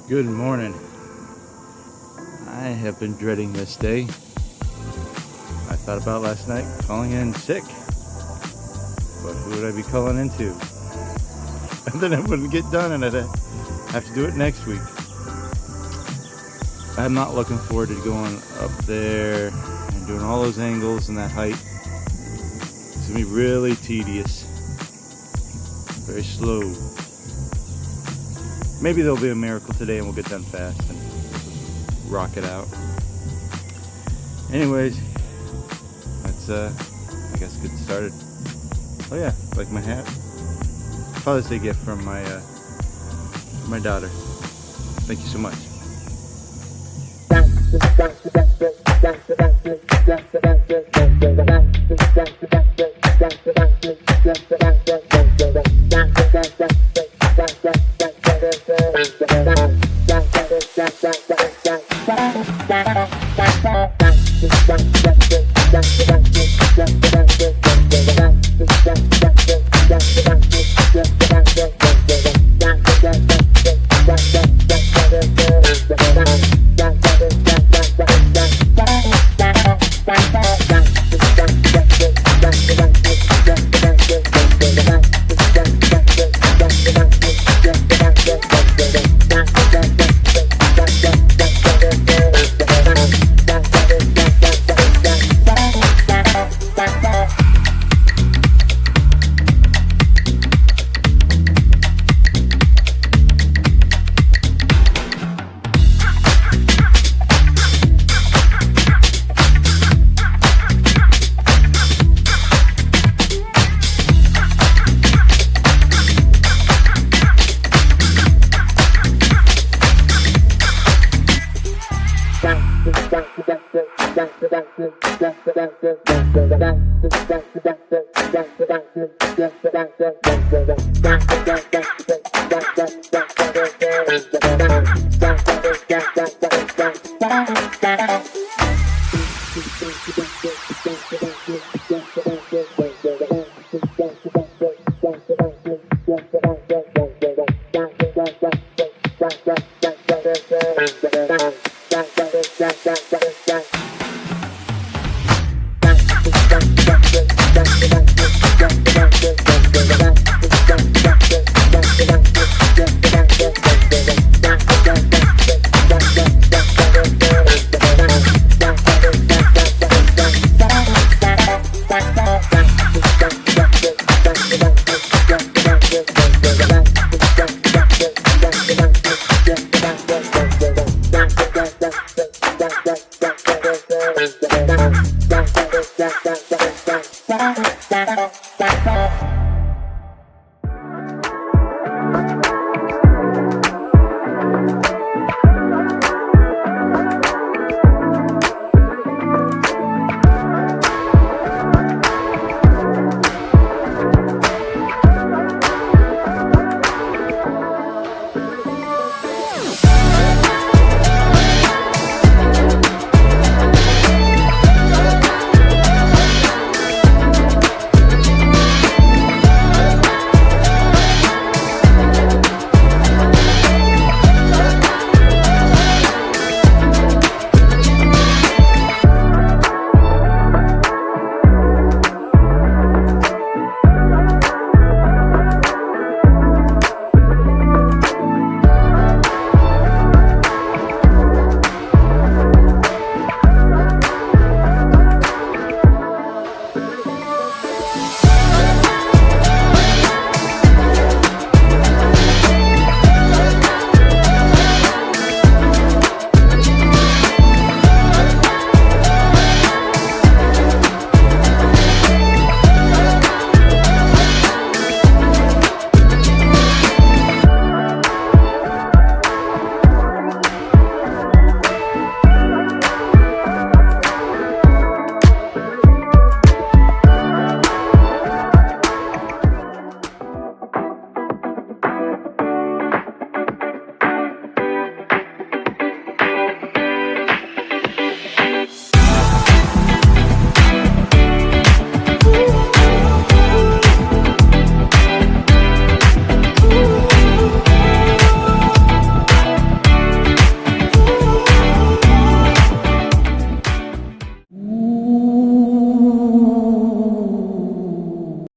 Good morning. I have been dreading this day. I thought about last night calling in sick, but who would I be calling into? And then it wouldn't get done and I'd have to do it next week. I'm not looking forward to going up there and doing all those angles and that height. It's gonna be really tedious, very slow. Maybe there'll be a miracle today and we'll get done fast and rock it out. Anyways, let's I guess get started. Oh yeah, like my hat. Father's Day gift from my daughter. Thank you so much.